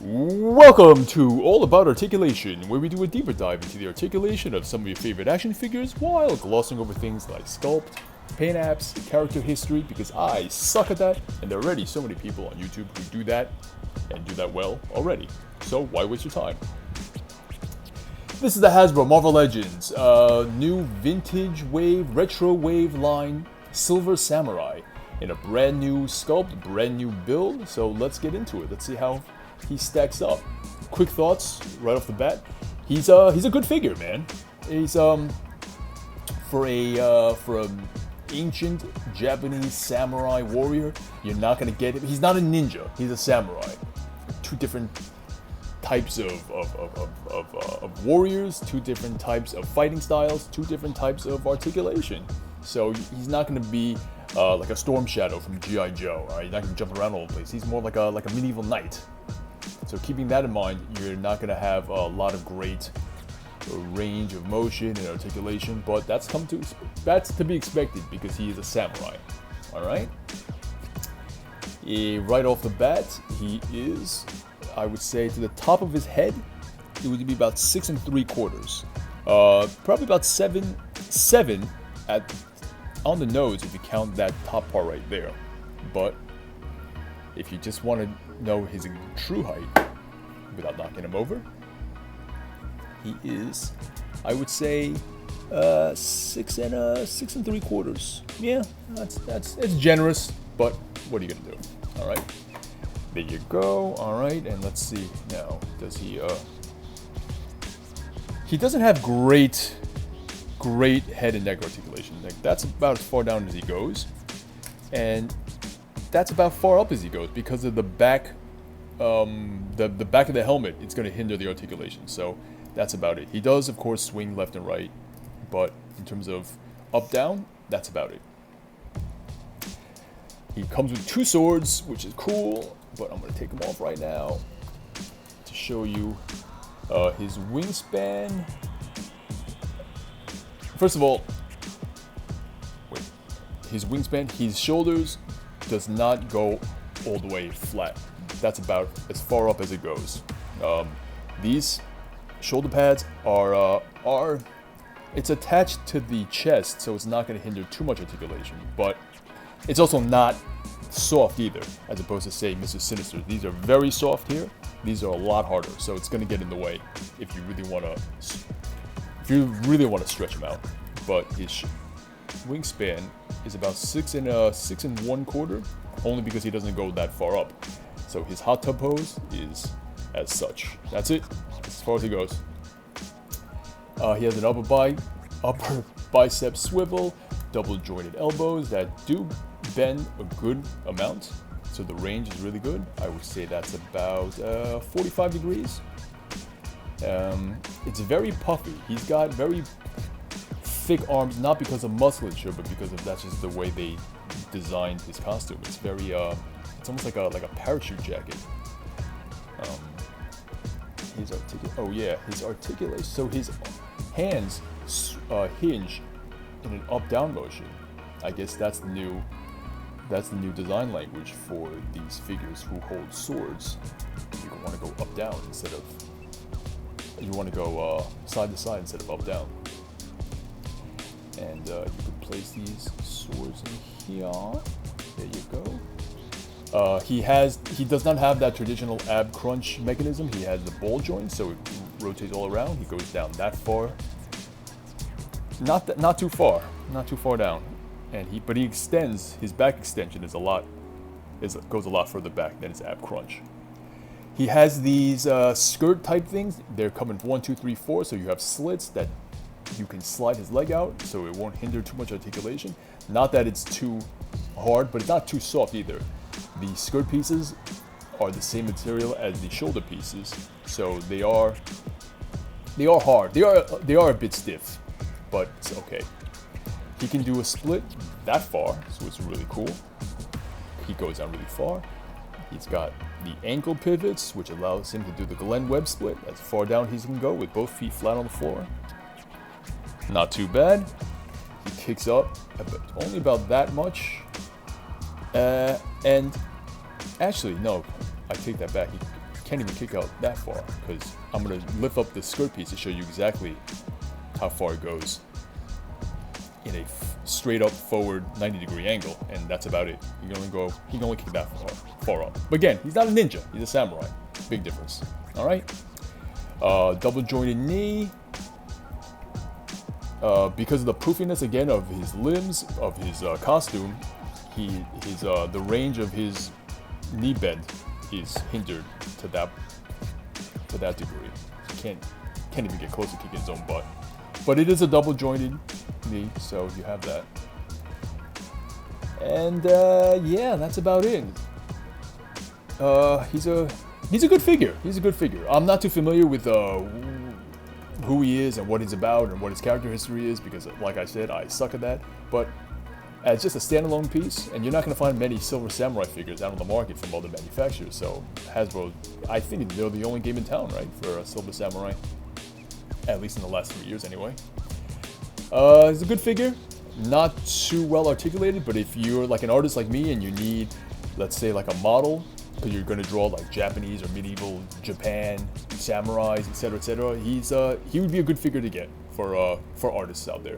Welcome to All About Articulation, where we do a deeper dive into the articulation of some of your favorite action figures while glossing over things like sculpt, paint apps, character history, because I suck at that, and there are already so many people on YouTube who do that, and do that well already. So why waste your time? This is the Hasbro Marvel Legends, new vintage wave, retro wave line, Silver Samurai, in a brand new sculpt, brand new build, so let's get into it. Let's see how he stacks up. Quick thoughts right off the bat. He's a good figure, man. He's for an ancient Japanese samurai warrior, you're not gonna get it. He's not a ninja. He's a samurai. Two different types of warriors, two different types of fighting styles, two different types of articulation. So he's not gonna be like a Storm Shadow from G.I. Joe. All right? He's not gonna jump around all over the place. He's more like a medieval knight. So keeping that in mind, you're not going to have a lot of great range of motion and articulation, but that's to be expected because he is a samurai. All right. Right off the bat, he is, I would say, to the top of his head, it would be about 6 3/4. Probably about seven on the nose if you count that top part right there. But if you just want to know his true height without knocking him over, he is, I would say, 6 3/4. Yeah, it's generous, but what are you gonna do? All right, there you go. All right, and let's see now. Does he? He doesn't have great head and neck articulation. Like that's about as far down as he goes, and that's about far up as he goes because of the back, the back of the helmet. It's going to hinder the articulation. So that's about it. He does, of course, swing left and right, but in terms of up down, that's about it. He comes with 2 swords, which is cool, but I'm going to take them off right now to show you his wingspan. First of all, wait, his wingspan, his shoulders does not go all the way flat. That's about as far up as it goes. These shoulder pads are it's attached to the chest, so it's not going to hinder too much articulation, but it's also not soft either, as opposed to, say, Mr. Sinister. These are very soft here. These are a lot harder, so it's going to get in the way if you really want to stretch him out. But his wingspan is about 6 1/4, only because he doesn't go that far up. So his hot tub pose is as such. That's it, as far as he goes. He has an upper bicep swivel, double jointed elbows that do bend a good amount. So the range is really good. I would say that's about 45 degrees. It's very puffy. He's got very thick arms, not because of musculature, but because of that's just the way they designed his costume. It's very, it's almost like a parachute jacket. His articulation. So his hands hinge in an up-down motion. I guess that's the new design language for these figures who hold swords. You want to go up down instead of. You want to go side to side instead of up down. And you can place these swords in here. There you go. He does not have that traditional ab crunch mechanism. He has the ball joint, so it rotates all around. He goes down that far. Not too far down. But he extends. His back extension goes a lot further back than his ab crunch. He has these skirt type things. They're coming 1, 2, 3, 4. So you have slits that you can slide his leg out, so it won't hinder too much articulation. Not that it's too hard, but it's not too soft either. The skirt pieces are the same material as the shoulder pieces, so they are hard. They are a bit stiff, but it's okay. He can do a split that far, so it's really cool. He goes down really far. He's got the ankle pivots, which allows him to do the Glenn Webb split as far down as he can go with both feet flat on the floor. Not too bad. He kicks up only about that much. And actually, no, I take that back. He can't even kick out that far, because I'm gonna lift up the skirt piece to show you exactly how far it goes in a straight up forward 90-degree angle, and that's about it. He can only kick that far up. But again, he's not a ninja, he's a samurai. Big difference. All right. Double jointed knee. Because of the poofiness again of his limbs, of his costume, the range of his knee bend is hindered to that degree. He can't even get close to kicking his own butt. But it is a double jointed knee, so you have that. And yeah, that's about it. He's a good figure. He's a good figure. I'm not too familiar with who he is and what he's about and what his character history is, because like I said, I suck at that. But as just a standalone piece, and you're not going to find many Silver Samurai figures out on the market from other manufacturers, so Hasbro, I think they're the only game in town, right, for a Silver Samurai, at least in the last 3 years anyway. It's a good figure, not too well articulated, but if you're like an artist like me and you need, let's say, like a model, because you're going to draw like Japanese or medieval Japan samurais, etc., etc., he would be a good figure to get for artists out there.